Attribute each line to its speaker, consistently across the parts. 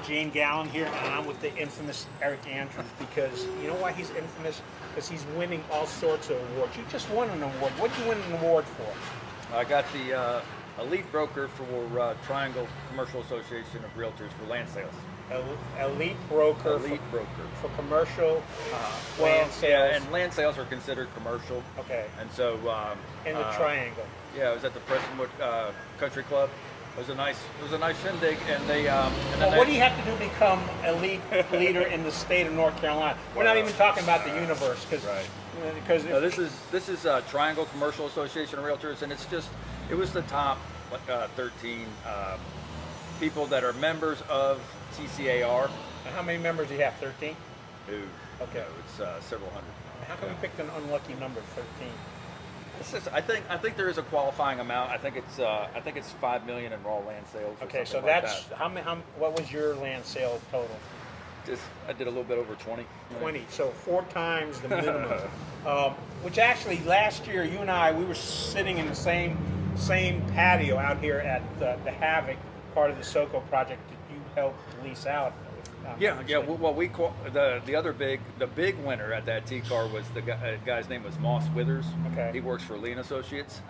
Speaker 1: Gene Galin here, and I'm with the infamous Eric Andrews, because you know why he's infamous? Because he's winning all sorts of awards. You just won an award. What did you win an award for?
Speaker 2: I got the elite broker for Triangle Commercial Association of Realtors for land sales.
Speaker 1: Elite broker.
Speaker 2: Elite broker
Speaker 1: for commercial land sales.
Speaker 2: Yeah, and land sales are considered commercial.
Speaker 1: Okay.
Speaker 2: And so
Speaker 1: in the Triangle.
Speaker 2: Yeah, I was at the Prestonwood Country Club. It was a nice shindig, and they.
Speaker 1: What do you have to do to become elite leader in the state of North Carolina? We're not even talking about the universe, because
Speaker 2: no, this is Triangle Commercial Association of Realtors, and it was the top 13 people that are members of TCAR.
Speaker 1: And how many members do you have? 13.
Speaker 2: Who?
Speaker 1: Okay.
Speaker 2: No, it's several hundred.
Speaker 1: How come you picked an unlucky number, 13?
Speaker 2: It's just, I think there is a qualifying amount. I think it's 5 million in raw land sales.
Speaker 1: Okay, so
Speaker 2: like
Speaker 1: that's
Speaker 2: that.
Speaker 1: what was your land sale total?
Speaker 2: I did a little bit over 20.
Speaker 1: 20, so 4 times the minimum. Which actually last year you and I, we were sitting in the same patio out here at the Havoc, part of the SoCo project that you helped lease out.
Speaker 2: Yeah. Well, the big winner at that T-car was the guy's name was Moss Withers.
Speaker 1: Okay.
Speaker 2: He works for Lien Associates.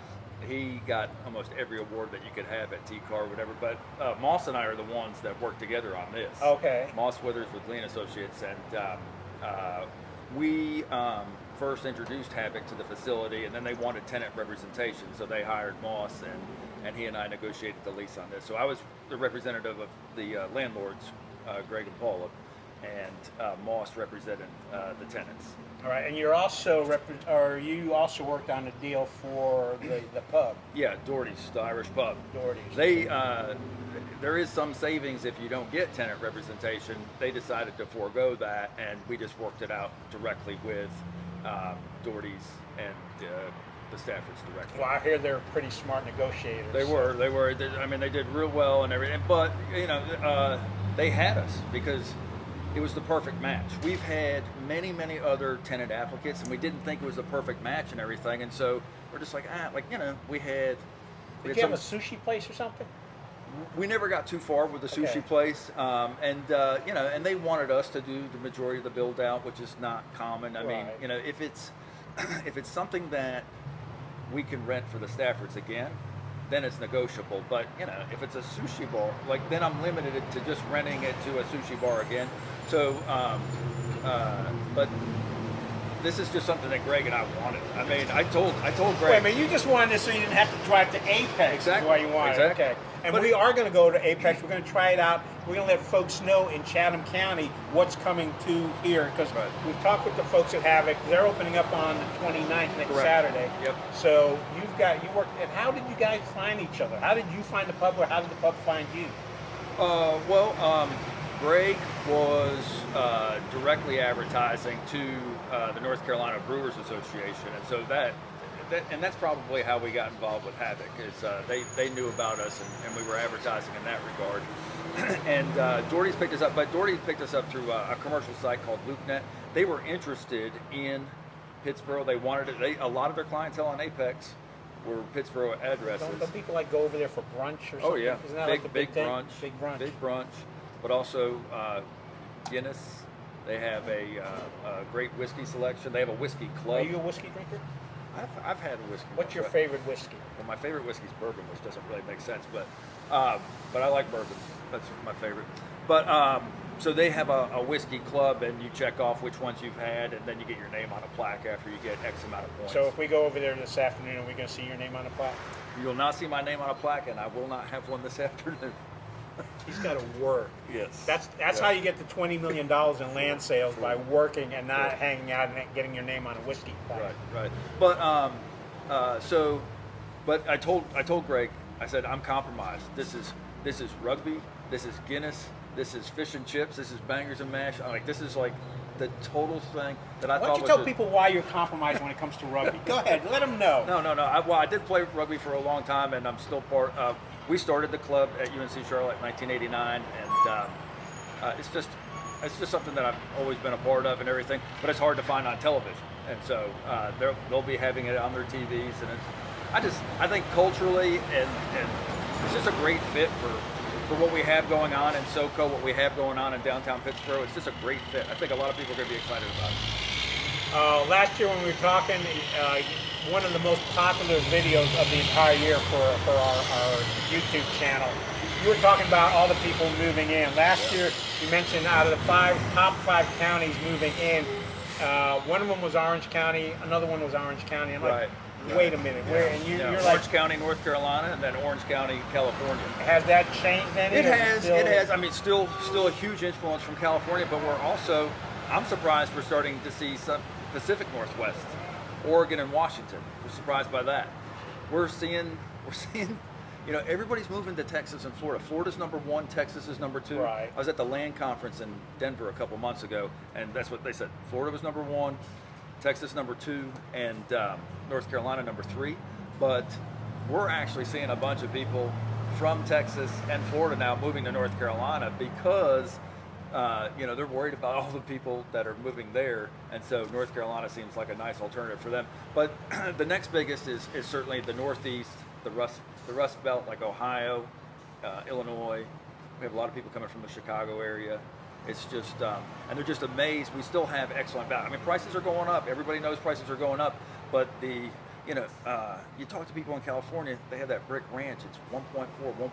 Speaker 2: He got almost every award that you could have at T-car or whatever. But Moss and I are the ones that work together on this.
Speaker 1: Okay.
Speaker 2: Moss Withers with Lien Associates, and we first introduced Havoc to the facility, and then they wanted tenant representation, so they hired Moss, and he and I negotiated the lease on this. So I was the representative of the landlords, Greg and Paula, and Moss represented the tenants.
Speaker 1: All right, and you also worked on a deal for the pub.
Speaker 2: Yeah, Doherty's, the Irish pub.
Speaker 1: Doherty's.
Speaker 2: There is some savings if you don't get tenant representation. They decided to forego that, and we just worked it out directly with Doherty's and the Staffords directly.
Speaker 1: Well, I hear they're pretty smart negotiators.
Speaker 2: They were. I mean, they did real well and everything. But they had us because it was the perfect match. We've had many other tenant applicants, and we didn't think it was a perfect match and everything. And so we're just like, we had.
Speaker 1: Did you have a sushi place or something?
Speaker 2: We never got too far with the sushi place, and they wanted us to do the majority of the build out, which is not common. I mean, if it's something that we can rent for the Staffords again, then it's negotiable. But if it's a sushi bar, then I'm limited to just renting it to a sushi bar again. So, but this is just something that Greg and I wanted. I mean, I told Greg.
Speaker 1: Wait a minute, you just wanted this so you didn't have to drive to Apex.
Speaker 2: Exactly.
Speaker 1: Why you wanted it.
Speaker 2: Exactly.
Speaker 1: Okay. And we are going to go to Apex. We're going to try it out. We're going to let folks know in Chatham County what's coming to here, because we've talked with the folks at Havoc. They're opening up on the 29th next Saturday.
Speaker 2: Yep.
Speaker 1: So you work. And how did you guys find each other? How did you find the pub, or how did the pub find you?
Speaker 2: Greg was directly advertising to the North Carolina Brewers Association, and so and that's probably how we got involved with Havoc. Is they knew about us, and we were advertising in that regard. And Doherty's picked us up, but Doherty's picked us up through a commercial site called LoopNet. They were interested in Pittsboro. They wanted it. A lot of their clientele on Apex were Pittsboro addresses.
Speaker 1: Don't people go over there for brunch or something?
Speaker 2: Oh yeah,
Speaker 1: Isn't that
Speaker 2: big brunch.
Speaker 1: Big brunch.
Speaker 2: But also Guinness. They have a great whiskey selection. They have a whiskey club.
Speaker 1: Are you a whiskey drinker?
Speaker 2: I've had a whiskey.
Speaker 1: What's your favorite whiskey?
Speaker 2: Well, my favorite whiskey is bourbon, which doesn't really make sense, but I like bourbon. That's my favorite. But so they have a whiskey club, and you check off which ones you've had, and then you get your name on a plaque after you get X amount of points.
Speaker 1: So if we go over there this afternoon, are we going to see your name on a plaque?
Speaker 2: You'll not see my name on a plaque, and I will not have one this afternoon.
Speaker 1: He's got to work.
Speaker 2: Yes.
Speaker 1: That's how you get the $20 million in land sales, by working and not hanging out and getting your name on a whiskey plaque.
Speaker 2: Right. But but I told Greg, I said, I'm compromised. This is rugby. This is Guinness. This is fish and chips. This is bangers and mash. This is like the total thing that I thought was.
Speaker 1: Why don't you tell people why you're compromised when it comes to rugby? Go ahead, let them know.
Speaker 2: No. I did play rugby for a long time, and I'm still part of. We started the club at UNC Charlotte in 1989, and it's just something that I've always been a part of and everything. But it's hard to find on television, and so they'll be having it on their TVs, and I think culturally and it's just a great fit for what we have going on in SoCo, what we have going on in downtown Pittsboro. It's just a great fit. I think a lot of people are going to be excited about it.
Speaker 1: Last year when we were talking, one of the most popular videos of the entire year for our YouTube channel, you were talking about all the people moving in. Last year you mentioned out of the top five counties moving in, one of them was Orange County, another one was Orange County. I'm like, wait a minute, where? And you're
Speaker 2: Orange
Speaker 1: like,
Speaker 2: County, North Carolina, and then Orange County, California.
Speaker 1: Has that changed any?
Speaker 2: It has. It has. I mean, still a huge influence from California, but I'm surprised we're starting to see some Pacific Northwest, Oregon and Washington. We're surprised by that. We're seeing, everybody's moving to Texas and Florida. Florida's number one, Texas is number two.
Speaker 1: Right.
Speaker 2: I was at the land conference in Denver a couple months ago, and that's what they said. Florida was number one, Texas number two, and North Carolina number three. But we're actually seeing a bunch of people from Texas and Florida now moving to North Carolina because they're worried about all the people that are moving there, and so North Carolina seems like a nice alternative for them. But the next biggest is certainly the Northeast, the Rust Belt, like Ohio, Illinois. We have a lot of people coming from the Chicago area. It's just, and they're just amazed. We still have excellent value. I mean, prices are going up. Everybody knows prices are going up, but you talk to people in California, they have that brick ranch. It's 1.4,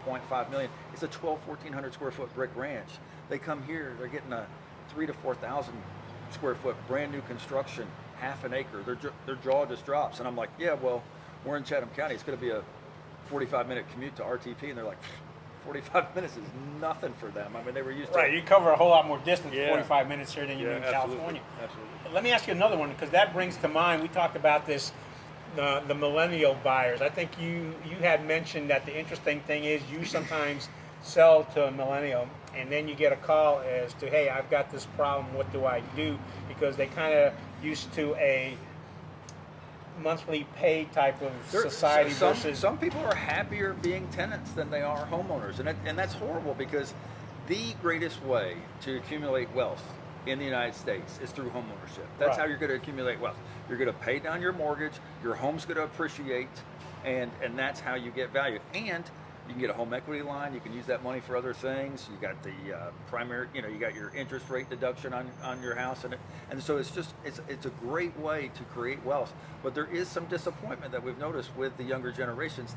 Speaker 2: 1.5 million. It's a 1,400 square foot brick ranch. They come here, they're getting a 3,000 to 4,000 square foot brand new construction, half an acre. Their jaw just drops. And I'm like, yeah, well, we're in Chatham County. It's going to be a 45-minute commute to RTP. And they're like, 45 minutes is nothing for them. I mean, they were used to.
Speaker 1: Right, you cover a whole lot more distance in 45 minutes here than you do in
Speaker 2: absolutely.
Speaker 1: California.
Speaker 2: Absolutely.
Speaker 1: Let me ask you another one, because that brings to mind, we talked about this, the millennial buyers. I think you had mentioned that the interesting thing is you sometimes sell to a millennial and then you get a call as to, hey, I've got this problem, what do I do? Because they kind of used to a monthly pay type of society versus...
Speaker 2: Some people are happier being tenants than they are homeowners, and that's horrible, because the greatest way to accumulate wealth in the United States is through homeownership. That's how you're going to accumulate wealth. You're going to pay down your mortgage, your home's going to appreciate, and that's how you get value. And you can get a home equity line. You can use that money for other things. You got the primary, you got your interest rate deduction on your house, and so it's a great way to create wealth. But there is some disappointment that we've noticed with the younger generations.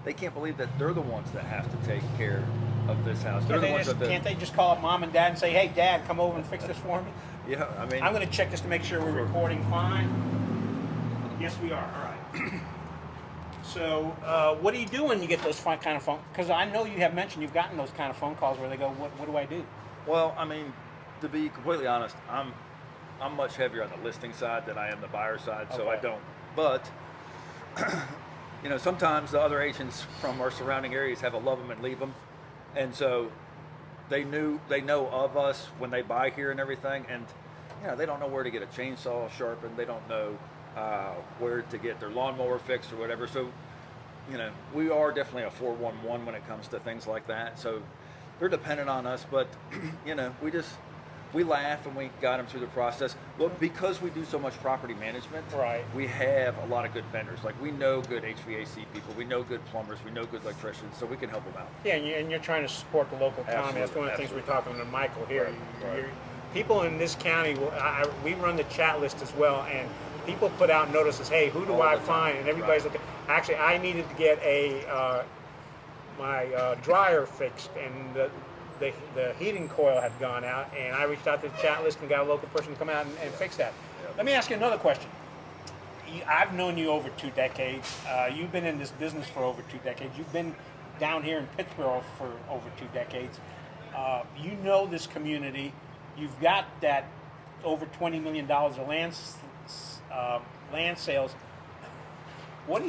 Speaker 2: They can't believe that they're the ones that have to take care of this house.
Speaker 1: Can't they just call up mom and dad and say, hey, Dad, come over and fix this for me?
Speaker 2: Yeah, I mean,
Speaker 1: I'm going to check just to make sure we're recording fine. Yes, we are. All right. So, what do you do when you get those kind of phone? Because I know you have mentioned you've gotten those kind of phone calls where they go, "What do I do?"
Speaker 2: Well, I mean, to be completely honest, I'm much heavier on the listing side than I am the buyer side, so I don't. But sometimes the other agents from our surrounding areas have a love them and leave them, and so they know of us when they buy here and everything, and they don't know where to get a chainsaw sharpened. They don't know where to get their lawnmower fixed or whatever. So, we are definitely a 411 when it comes to things like that. So they're dependent on us, but we laugh and we guide them through the process. But because we do so much property management, we have a lot of good vendors. Like, we know good HVAC people, we know good plumbers, we know good electricians, so we can help them out.
Speaker 1: Yeah, and you're trying to support the local economy. That's one of the things we're talking to Michael here. People in this county, we run the chat list as well, and people put out notices, hey, who do I find? And everybody's looking. Actually, I needed to get my dryer fixed, and the heating coil had gone out, and I reached out to the chat list and got a local person to come out and fix that. Let me ask you another question. I've known you over 2 decades. You've been in this business for over 2 decades. You've been down here in Pittsboro for over 2 decades. You know this community. You've got that over $20 million of land sales. What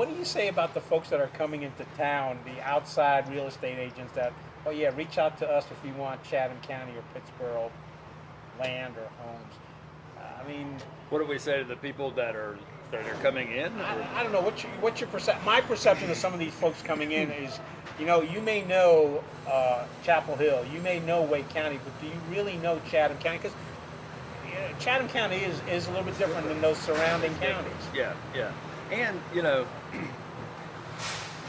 Speaker 1: do you say about the folks that are coming into town, the outside real estate agents that, oh yeah, reach out to us if you want Chatham County or Pittsboro land or homes? I mean,
Speaker 2: what do we say to the people that are coming in?
Speaker 1: I don't know. What's your perception? My perception of some of these folks coming in is, you may know Chapel Hill, you may know Wake County, but do you really know Chatham County? Because Chatham County is a little bit different than those surrounding counties.
Speaker 2: Yeah. And,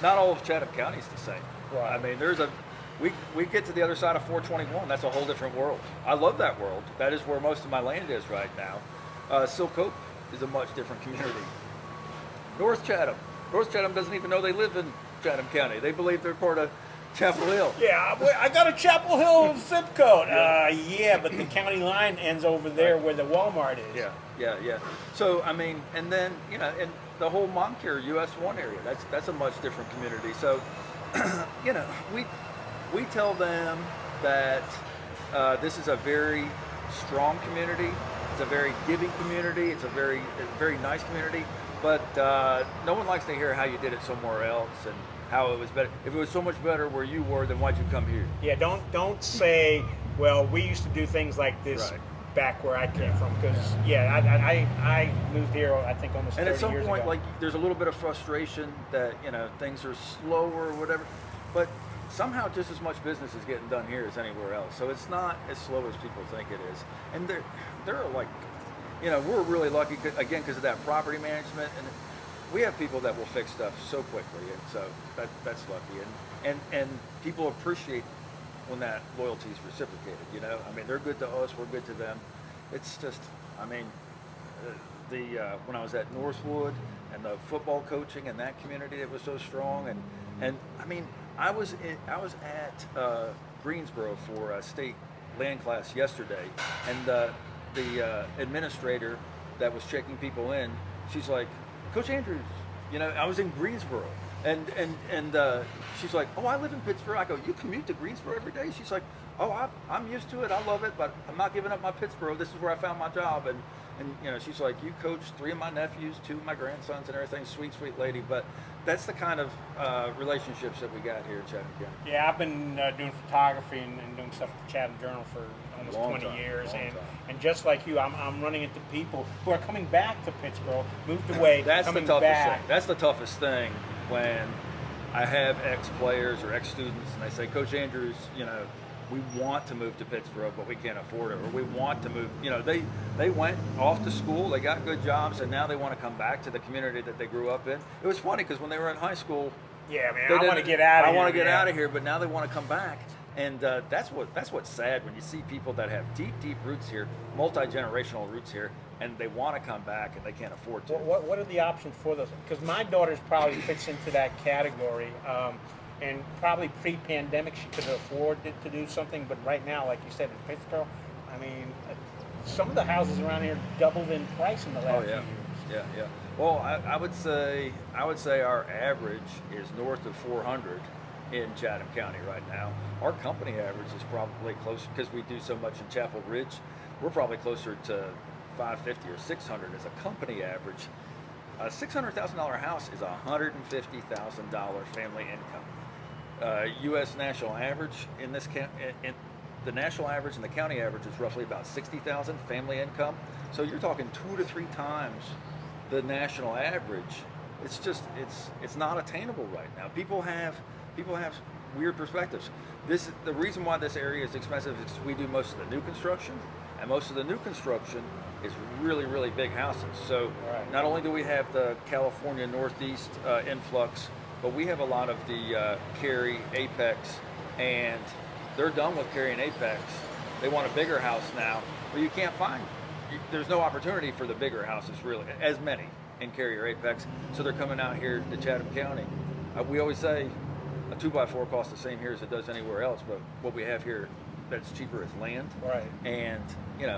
Speaker 2: not all of Chatham County is the same.
Speaker 1: Right.
Speaker 2: I mean, we get to the other side of 421. That's a whole different world. I love that world. That is where most of my land is right now. Silk Hope is a much different community. North Chatham doesn't even know they live in Chatham County. They believe they're part of Chapel Hill.
Speaker 1: Yeah, I got a Chapel Hill zip code. Yeah, but the county line ends over there where the Walmart is.
Speaker 2: Yeah. So I mean, and then in the whole Moncure US 1 area, that's a much different community. So we tell them that this is a very strong community. It's a very giving community. It's a very nice community. But no one likes to hear how you did it somewhere else and how it was better. If it was so much better where you were, then why'd you come here?
Speaker 1: Yeah, don't say, well, we used to do things like this back where I came from. Because I moved here, I think, almost 30 years ago. And at some point,
Speaker 2: like, there's a little bit of frustration that things are slower or whatever. But somehow just as much business is getting done here as anywhere else. So it's not as slow as people think it is. And there are like, we're really lucky, again, because of that property management. And we have people that will fix stuff so quickly. And so that's lucky. And people appreciate when that loyalty is reciprocated, I mean, they're good to us, we're good to them. It's just, I mean, when I was at Northwood and the football coaching and that community that was so strong, and I mean, I was at Greensboro for a state land class yesterday, and the administrator that was checking people in, she's like, Coach Andrews, I was in Greensboro, and she's like, oh, I live in Pittsboro. I go, you commute to Greensboro every day? She's like, oh, I'm used to it. I love it, but I'm not giving up my Pittsboro. This is where I found my job. And she's like, you coached 3 of my nephews, 2 of my grandsons and everything. Sweet lady. But that's the kind of relationships that we got here in Chatham County.
Speaker 1: Yeah, I've been doing photography and doing stuff at the Chatham Journal for almost 20 years. And just like you, I'm running into people who are coming back to Pittsboro, moved away,
Speaker 2: that's
Speaker 1: coming
Speaker 2: the toughest
Speaker 1: back.
Speaker 2: thing. That's the toughest thing when I have ex-players or ex-students and they say, Coach Andrews, we want to move to Pittsboro, but we can't afford it. Or we want to move, they went off to school, they got good jobs, and now they want to come back to the community that they grew up in. It was funny because when they were in high school,
Speaker 1: yeah, man, I want to get out of here.
Speaker 2: I want to get out of here, but now they want to come back. And that's what's sad when you see people that have deep roots here, multi-generational roots here, and they want to come back and they can't afford to.
Speaker 1: What are the options for those? Because my daughter's probably fits into that category. And probably pre-pandemic she could afford to do something, but right now, like you said, in Pittsboro, I mean, some of the houses around here doubled in price in the last few years.
Speaker 2: Yeah. Well, I would say our average is north of 400 in Chatham County right now. Our company average is probably closer, because we do so much in Chapel Ridge, we're probably closer to 550 or 600 as a company average. A $600,000 house is $150,000 family income. U.S. national average in the national average and the county average is roughly about $60,000 family income. So you're talking 2 to 3 times the national average. It's just it's not attainable right now. People have weird perspectives. The reason why this area is expensive is we do most of the new construction, and most of the new construction is really big houses. So not only do we have the California Northeast influx, but we have a lot of the Cary, Apex, and they're done with Cary and Apex. They want a bigger house now, but you can't there's no opportunity for the bigger houses really, as many in Cary or Apex, so they're coming out here to Chatham County. We always say a 2x4 costs the same here as it does anywhere else, but what we have here that's cheaper is land.
Speaker 1: Right.
Speaker 2: And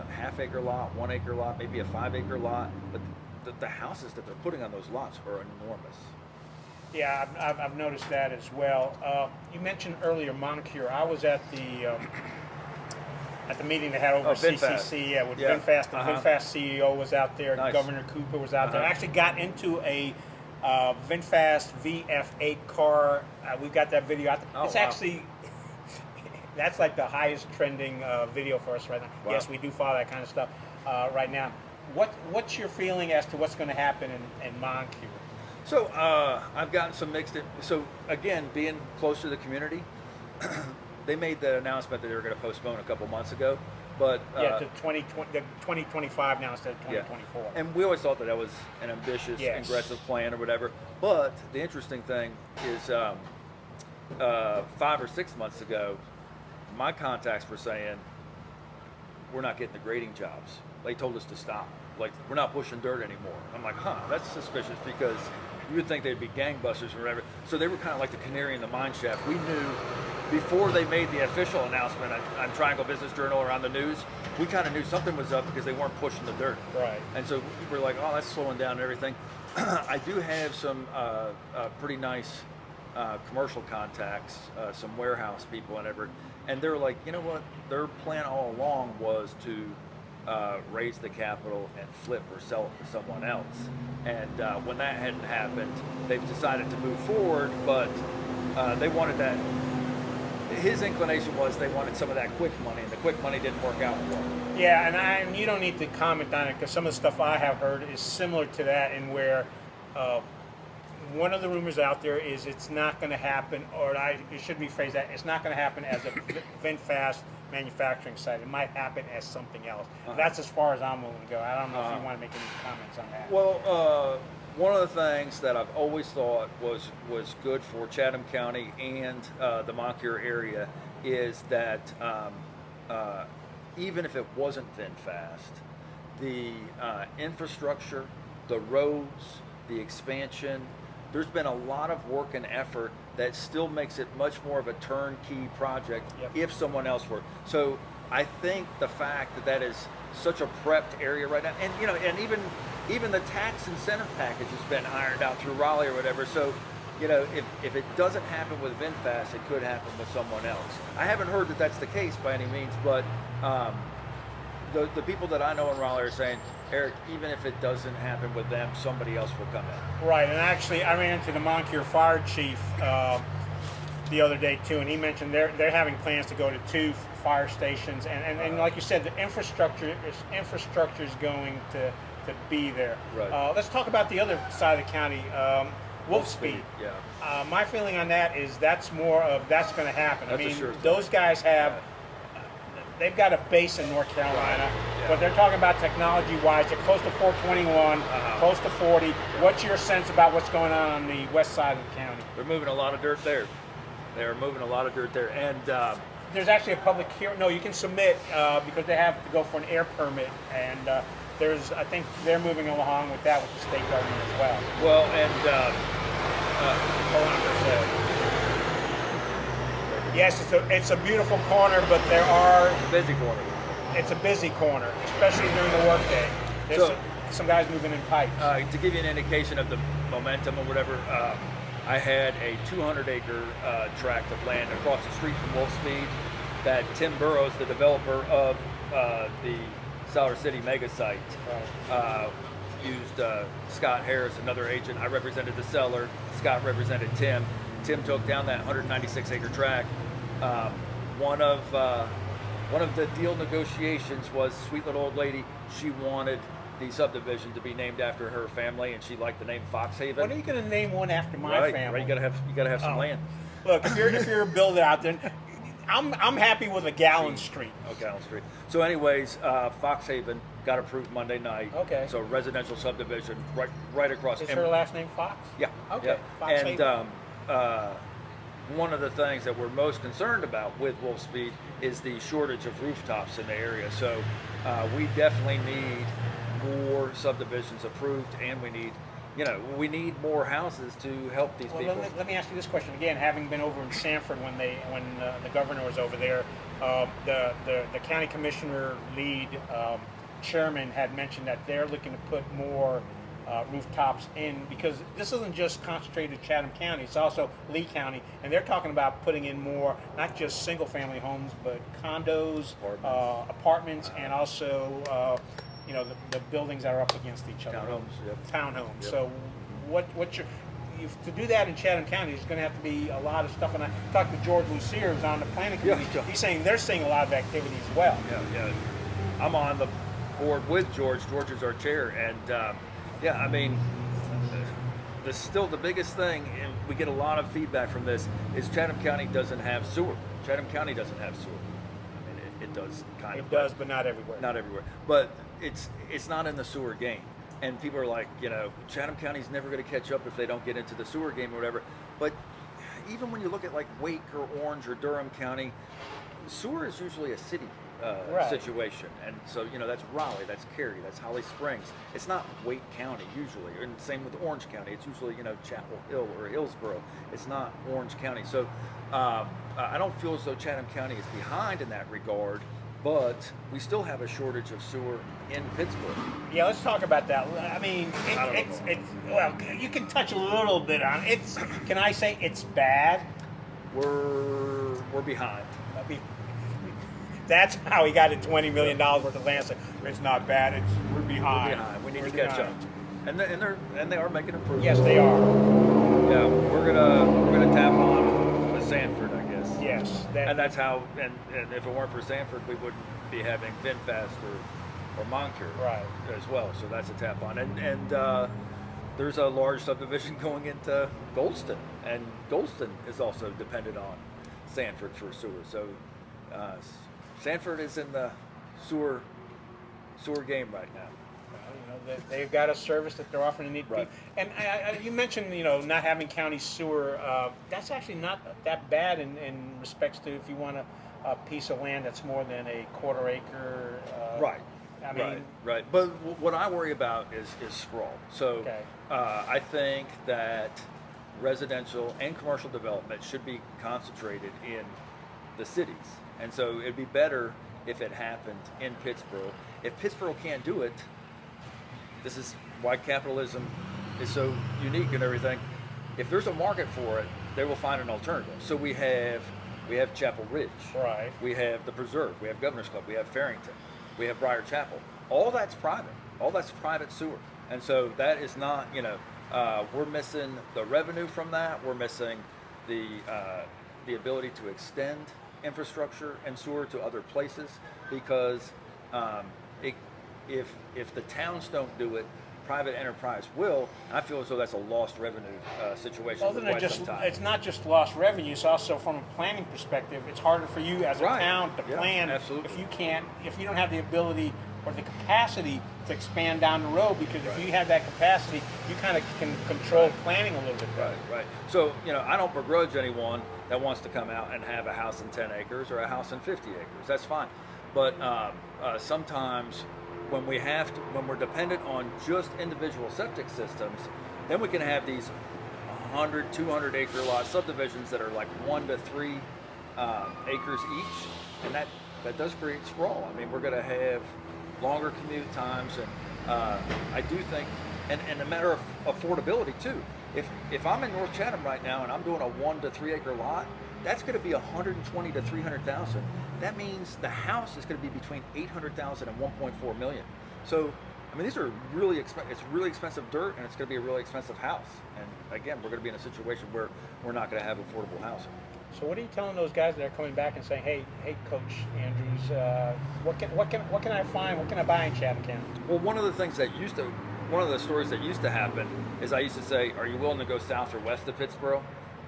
Speaker 2: half-acre lot, 1-acre lot, maybe a 5-acre lot, but the houses that they're putting on those lots are enormous.
Speaker 1: Yeah, I've noticed that as well. You mentioned earlier Moncure. I was at the meeting they had over at CCC with Vinfast. The Vinfast CEO was out there.
Speaker 2: Nice.
Speaker 1: Governor Cooper was out there. I actually got into a Vinfast VF8 car. We got that video out there. Actually, that's like the highest trending video for us right now. Wow. Yes, we do follow that kind of stuff right now. What's your feeling as to what's going to happen in Moncure?
Speaker 2: So I've gotten some mixed. So again, being close to the community, they made the announcement that they were going to postpone a couple months ago, but
Speaker 1: to 2025 now instead of 2024.
Speaker 2: Yeah. And we always thought that was an ambitious, aggressive plan or whatever. But the interesting thing is, 5 or 6 months ago, my contacts were saying, we're not getting the grading jobs. They told us to stop. Like, we're not pushing dirt anymore. I'm like, that's suspicious, because you would think they'd be gangbusters or whatever. So they were kind of like the canary in the mine shaft. We knew before they made the official announcement on Triangle Business Journal or on the news, we kind of knew something was up because they weren't pushing the dirt.
Speaker 1: Right.
Speaker 2: And so we were like, oh, that's slowing down and everything. I do have some pretty nice commercial contacts, some warehouse people and everything. And they're like, you know what? Their plan all along was to raise the capital and flip or sell it to someone else. And when that hadn't happened, they've decided to move forward, but they wanted that. His inclination was they wanted some of that quick money, and the quick money didn't work out for them.
Speaker 1: Yeah, and you don't need to comment on it, because some of the stuff I have heard is similar to that, in where one of the rumors out there is it's not going to happen, or it should be phrased that it's not going to happen as a Vinfast manufacturing site. It might happen as something else. That's as far as I'm willing to go. I don't know if you want to make any comments on that.
Speaker 2: Well, one of the things that I've always thought was good for Chatham County and the Moncure area is that even if it wasn't Vinfast, the infrastructure, the roads, the expansion, there's been a lot of work and effort that still makes it much more of a turnkey project if someone else were. So I think the fact that is such a prepped area right now, and and even the tax incentive package has been ironed out through Raleigh or whatever. So, if it doesn't happen with Vinfast, it could happen with someone else. I haven't heard that that's the case by any means, but the people that I know in Raleigh are saying, Eric, even if it doesn't happen with them, somebody else will come in.
Speaker 1: Right, and actually I ran into the Moncure fire chief the other day too, and he mentioned they're having plans to go to 2 fire stations, and like you said, the infrastructure is going to be there.
Speaker 2: Right.
Speaker 1: Let's talk about the other side of the county, Wolfspeed.
Speaker 2: Yeah.
Speaker 1: My feeling on that is that's going to happen.
Speaker 2: That's
Speaker 1: I mean,
Speaker 2: a sure thing.
Speaker 1: those guys have. They've got a base in North Carolina, but they're talking about technology-wise. They're close to 421, close to 40. What's your sense about what's going on the west side of the county?
Speaker 2: They're moving a lot of dirt there. And
Speaker 1: there's actually a public hearing. No, you can submit because they have to go for an air permit, and I think they're moving along with that with the state government as well.
Speaker 2: Well, and
Speaker 1: hold on for a second. Yes, it's a beautiful corner, but
Speaker 2: it's a busy corner.
Speaker 1: It's a busy corner, especially during the workday. There's some guys moving in pipes.
Speaker 2: To give you an indication of the momentum or whatever, I had a 200-acre tract of land across the street from Wolfspeed that Tim Burrows, the developer of the Siler City mega site, used Scott Harris, another agent. I represented the seller. Scott represented Tim. Tim took down that 196-acre tract. One of the deal negotiations was sweet little old lady. She wanted the subdivision to be named after her family, and she liked the name Foxhaven.
Speaker 1: When are you going to name one after my family?
Speaker 2: Right, you gotta have some land.
Speaker 1: Look, if you're a builder out there, I'm happy with a Galin Street.
Speaker 2: Oh, Galin Street. So, anyways, Foxhaven got approved Monday night.
Speaker 1: Okay.
Speaker 2: So residential subdivision right across.
Speaker 1: Is her last name Fox?
Speaker 2: Yeah.
Speaker 1: Okay.
Speaker 2: Yeah. And one of the things that we're most concerned about with Wolfspeed is the shortage of rooftops in the area. So we definitely need more subdivisions approved, and we need more houses to help these people.
Speaker 1: Let me ask you this question again. Having been over in Sanford when the governor was over there, the county commissioner lead chairman had mentioned that they're looking to put more rooftops in, because this isn't just concentrated to Chatham County, it's also Lee County, and they're talking about putting in more, not just single family homes, but condos, apartments, and also the buildings that are up against each other. Townhomes.
Speaker 2: Yep.
Speaker 1: So to do that in Chatham County, there's going to have to be a lot of stuff. And I talked to George Lucier, who's on the planning committee.
Speaker 2: Yeah.
Speaker 1: He's saying they're seeing a lot of activity as well.
Speaker 2: Yeah. I'm on the board with George. George is our chair, and I mean, still the biggest thing, and we get a lot of feedback from this, is Chatham County doesn't have sewer. Chatham County doesn't have sewer. I mean, it does kind of.
Speaker 1: It does, but not everywhere.
Speaker 2: Not everywhere. But it's not in the sewer game. And people are like, Chatham County's never going to catch up if they don't get into the sewer game or whatever. But, even when you look at like Wake or Orange or Durham County, sewer is usually a city situation, and so that's Raleigh, that's Cary, that's Holly Springs. It's not Wake County usually, and same with Orange County. It's usually Chapel Hill or Hillsborough. It's not Orange County. So I don't feel as though Chatham County is behind in that regard, but we still have a shortage of sewer in Pittsburgh.
Speaker 1: Yeah, let's talk about that. I mean, it's well, you can touch a little bit on it. Can I say it's bad?
Speaker 2: We're behind.
Speaker 1: That's how he got it $20 million worth of land. It's not bad. We're behind.
Speaker 2: We need to catch up. And they are making improvements.
Speaker 1: Yes, they are.
Speaker 2: Yeah, we're gonna tap on with Sanford, I guess.
Speaker 1: Yes.
Speaker 2: And that's how. And if it weren't for Sanford, we wouldn't be having Vinfast or Moncure as well. So that's a tap on. And there's a large subdivision going into Goldson, and Goldson is also dependent on Sanford for sewer. So Sanford is in the sewer game right now.
Speaker 1: Well, they've got a service that they're offering to need people. And you mentioned, not having county sewer. That's actually not that bad in respects to if you want a piece of land that's more than a quarter acre.
Speaker 2: Right.
Speaker 1: I mean,
Speaker 2: right. But what I worry about is sprawl. So I think that residential and commercial development should be concentrated in the cities. And so it'd be better if it happened in Pittsboro. If Pittsboro can't do it, this is why capitalism is so unique and everything. If there's a market for it, they will find an alternative. So we have Chapel Ridge.
Speaker 1: Right.
Speaker 2: We have the Preserve. We have Governor's Club. We have Farrington. We have Briar Chapel. All that's private. All that's private sewer. And so that is not, we're missing the revenue from that. We're missing the ability to extend infrastructure and sewer to other places because if the towns don't do it, private enterprise will. I feel as though that's a lost revenue situation.
Speaker 1: Well, then it's not just lost revenue. It's also from a planning perspective. It's harder for you as a town to plan if you don't have the ability or the capacity to expand down the road. Because if you have that capacity, you kind of can control planning a little bit better.
Speaker 2: Right. So I don't begrudge anyone that wants to come out and have a house in 10 acres or a house in 50 acres. That's fine. But sometimes when we're dependent on just individual septic systems, then we can have these 100, 200 acre lot subdivisions that are like 1 to 3 acres each, and that does create sprawl. I mean, we're going to have longer commute times, and I do think, and a matter of affordability too. If I'm in North Chatham right now and I'm doing a 1 to 3 acre lot, that's going to be 120 to 300,000. That means the house is going to be between 800,000 and 1.4 million. So, I mean, these are really expensive. It's really expensive dirt, and it's going to be a really expensive house. And again, we're going to be in a situation where we're not going to have affordable housing.
Speaker 1: So, what are you telling those guys that are coming back and saying, "Hey, Coach Andrews, what can I find? What can I buy in Chatham County?"
Speaker 2: Well, one of the stories that used to happen is I used to say, "Are you willing to go south or west of Pittsboro?"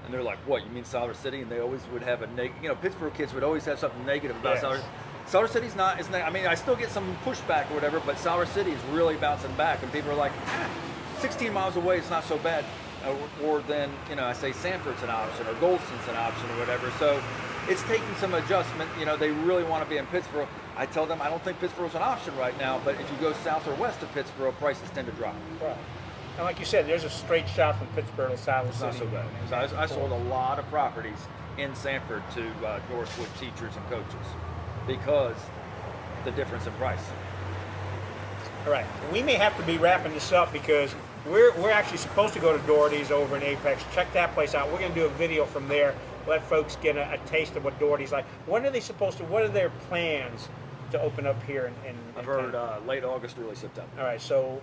Speaker 2: And they're like, "What? You mean Siler City?" And they always would have Pittsboro kids would always have something negative about Siler. Siler City's not. I mean, I still get some pushback or whatever, but Siler City is really bouncing back, and people are like, 16 miles away, it's not so bad. Or then, I say Sanford's an option, or Goldson's an option, or whatever. So it's taking some adjustment. They really want to be in Pittsboro. I tell them I don't think Pittsboro's an option right now, but if you go south or west of Pittsboro, prices tend to drop.
Speaker 1: Right. And like you said, there's a straight shot from Pittsboro to Siler City.
Speaker 2: Not so bad. I sold a lot of properties in Sanford to Northwood teachers and coaches because the difference in price.
Speaker 1: All right. We may have to be wrapping this up because we're actually supposed to go to Doherty's over in Apex. Check that place out. We're going to do a video from there. Let folks get a taste of what Doherty's like. When are they supposed to? What are their plans to open up here in
Speaker 2: I've heard late August, early September.
Speaker 1: All right. So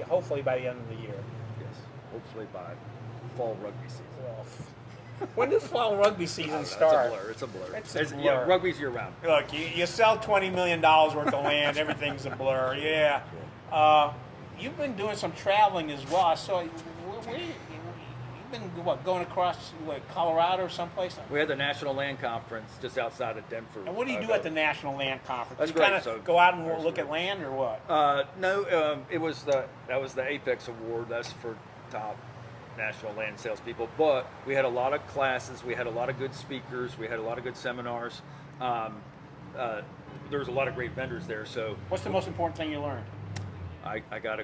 Speaker 1: hopefully by the end of the year.
Speaker 2: Yes. Hopefully by fall rugby season.
Speaker 1: Well, when does fall rugby season start?
Speaker 2: It's a blur.
Speaker 1: It's a blur.
Speaker 2: Yeah, rugby's year round.
Speaker 1: Look, you sell $20 million worth of land, everything's a blur. Yeah. You've been doing some traveling as well. I saw you've been going across Colorado or someplace.
Speaker 2: We had the National Land Conference just outside of Denver.
Speaker 1: And what do you do at the National Land Conference?
Speaker 2: That's
Speaker 1: you
Speaker 2: great.
Speaker 1: kind of go out and look at land or what?
Speaker 2: No, that was the Apex Award. That's for top national land salespeople, but we had a lot of classes, we had a lot of good speakers, we had a lot of good seminars. There was a lot of great vendors there. So,
Speaker 1: what's the most important thing you learned?
Speaker 2: I got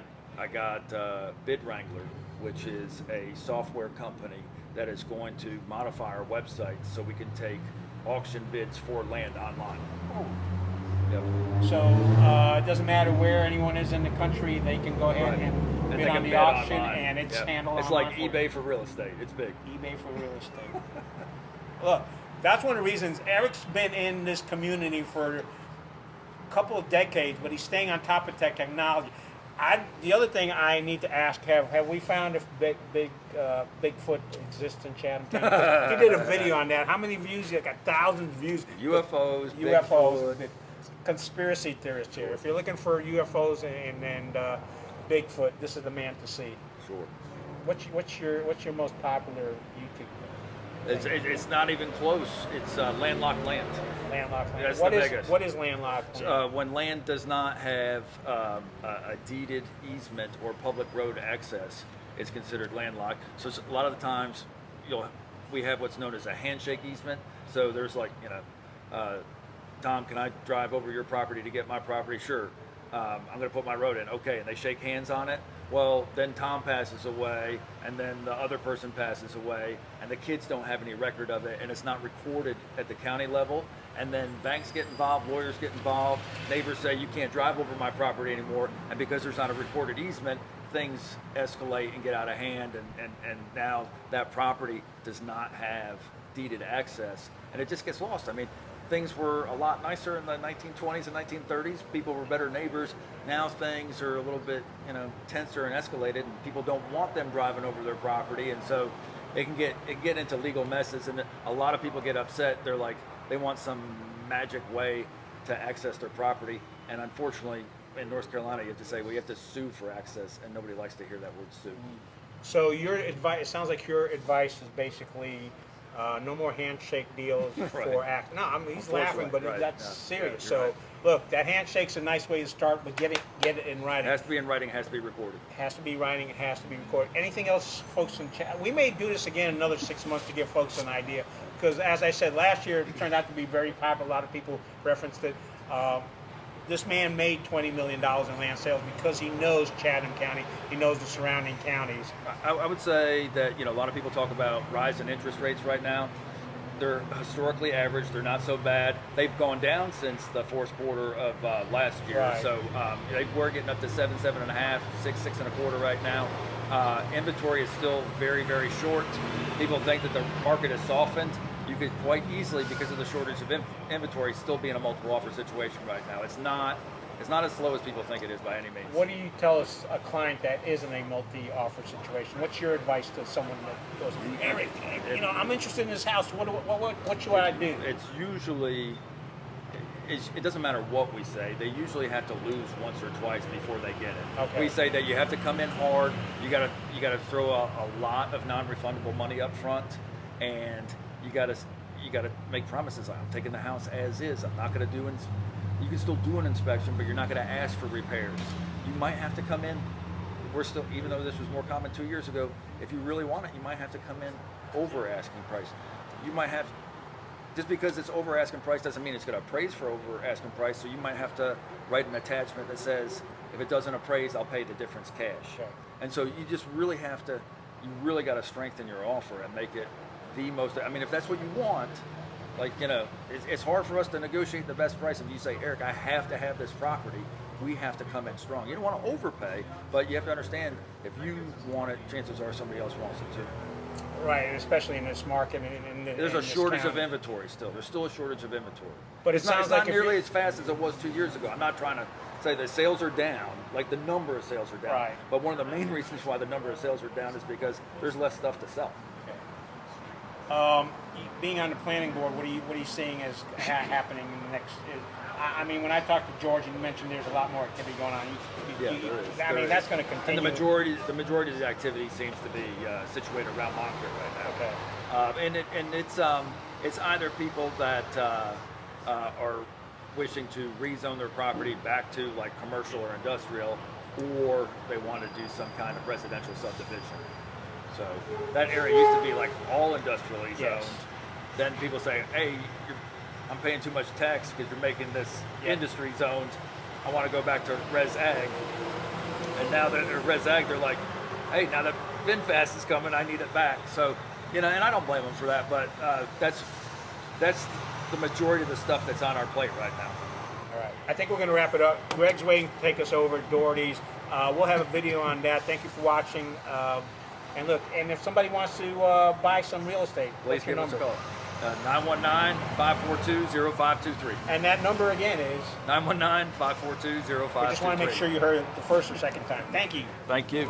Speaker 2: Bid Wrangler, which is a software company that is going to modify our website so we can take auction bids for land online.
Speaker 1: Oh.
Speaker 2: Yep.
Speaker 1: So it doesn't matter where anyone is in the country, they can go ahead and bid on the auction, and it's handled
Speaker 2: It's
Speaker 1: online.
Speaker 2: like eBay for real estate. It's big.
Speaker 1: eBay for real estate. Look, that's one of the reasons Eric's been in this community for a couple of decades, but he's staying on top of technology. The other thing I need to ask, have we found if Bigfoot exists in Chatham County? He did a video on that. How many views? He got thousands of views.
Speaker 2: UFOs.
Speaker 1: UFOs. Conspiracy theorists here. If you're looking for UFOs and Bigfoot, this is the man to see.
Speaker 2: Sure.
Speaker 1: What's your most popular YouTube?
Speaker 2: It's not even close. It's landlocked land.
Speaker 1: Landlocked land.
Speaker 2: That's the biggest.
Speaker 1: What is landlocked land?
Speaker 2: When land does not have a deeded easement or public road access, it's considered landlocked. So a lot of the times, we have what's known as a handshake easement. So there's like, Tom, can I drive over your property to get my property? Sure. I'm going to put my road in. Okay, and they shake hands on it. Well, then Tom passes away, and then the other person passes away, and the kids don't have any record of it, and it's not recorded at the county level. And then banks get involved, lawyers get involved, neighbors say you can't drive over my property anymore, and because there's not a recorded easement, things escalate and get out of hand, and now that property does not have deeded access, and it just gets lost. I mean, things were a lot nicer in the 1920s and 1930s. People were better neighbors. Now things are a little bit, tenser and escalated, and people don't want them driving over their property, and so it can get into legal messes. And a lot of people get upset. They're like, they want some magic way to access their property, and unfortunately, in North Carolina, you have to say, well, you have to sue for access, and nobody likes to hear that word sue.
Speaker 1: So your advice, it sounds like your advice is basically no more handshake deals for act. No, I mean, he's laughing, but that's serious. So
Speaker 2: right.
Speaker 1: Look, that handshake's a nice way to start, but get it in writing.
Speaker 2: It has to be in writing. It has to be recorded.
Speaker 1: It has to be writing. It has to be recorded. Anything else, folks in chat? We may do this again another 6 months to give folks an idea, because as I said, last year it turned out to be very popular. A lot of people referenced it. This man made $20 million in land sales because he knows Chatham County. He knows the surrounding counties.
Speaker 2: I would say that a lot of people talk about rise in interest rates right now. They're historically average. They're not so bad. They've gone down since the fourth quarter of last year.
Speaker 1: Right.
Speaker 2: So they were getting up to 7, 7.5, 6, 6.25 right now. Inventory is still very, very short. People think that the market has softened. You could quite easily, because of the shortage of inventory, still be in a multiple offer situation right now. It's not as slow as people think it is by any means.
Speaker 1: What do you tell us a client that is in a multi-offer situation? What's your advice to someone that goes, Eric, I'm interested in this house. What should I do?
Speaker 2: It's usually, it doesn't matter what we say. They usually have to lose once or twice before they get it.
Speaker 1: Okay.
Speaker 2: We say that you have to come in hard. You gotta throw a lot of non-refundable money up front, and you gotta make promises. I'm taking the house as is. I'm not gonna do. You can still do an inspection, but you're not going to ask for repairs. You might have to come in. We're still, even though this was more common 2 years ago, if you really want it, you might have to come in over asking price. You might have, just because it's over asking price doesn't mean it's going to appraise for over asking price. So you might have to write an attachment that says, if it doesn't appraise, I'll pay the difference cash.
Speaker 1: Sure.
Speaker 2: And so you just really have to, you really got to strengthen your offer and make it the most. I mean, if that's what you want. It's hard for us to negotiate the best price if you say, Eric, I have to have this property. We have to come in strong. You don't want to overpay, but you have to understand, if you want it, chances are somebody else wants it too.
Speaker 1: Right, especially in this market.
Speaker 2: There's a shortage of inventory still. There's still a shortage of inventory.
Speaker 1: But
Speaker 2: it's not nearly as fast as it was 2 years ago. I'm not trying to say the sales are down, like the number of sales are down.
Speaker 1: Right.
Speaker 2: But one of the main reasons why the number of sales are down is because there's less stuff to sell.
Speaker 1: Being on the planning board, what are you seeing as happening in the next? I mean, when I talked to George, you mentioned there's a lot more activity going on.
Speaker 2: There is.
Speaker 1: I mean, that's going to continue.
Speaker 2: And the majority of the activity seems to be situated around Moncure right now.
Speaker 1: Okay.
Speaker 2: And it's either people that are wishing to rezone their property back to like commercial or industrial, or they want to do some kind of residential subdivision. So that area used to be like all industrially zoned.
Speaker 1: Yes.
Speaker 2: Then people say, hey, I'm paying too much tax because you're making this industry zoned. I want to go back to res ag. And now that they're res ag, they're like, hey, now that Vinfast is coming, I need it back. So, and I don't blame them for that, but that's the majority of the stuff that's on our plate right now.
Speaker 1: All right. I think we're going to wrap it up. Greg's waiting to take us over to Doherty's. We'll have a video on that. Thank you for watching. And look, and if somebody wants to buy some real estate,
Speaker 2: Please
Speaker 1: what's your
Speaker 2: give us a
Speaker 1: number?
Speaker 2: call. 919-542-0523.
Speaker 1: And that number again is?
Speaker 2: 919-542-0523.
Speaker 1: I just want to make sure you heard it the first or second time. Thank you.
Speaker 2: Thank you.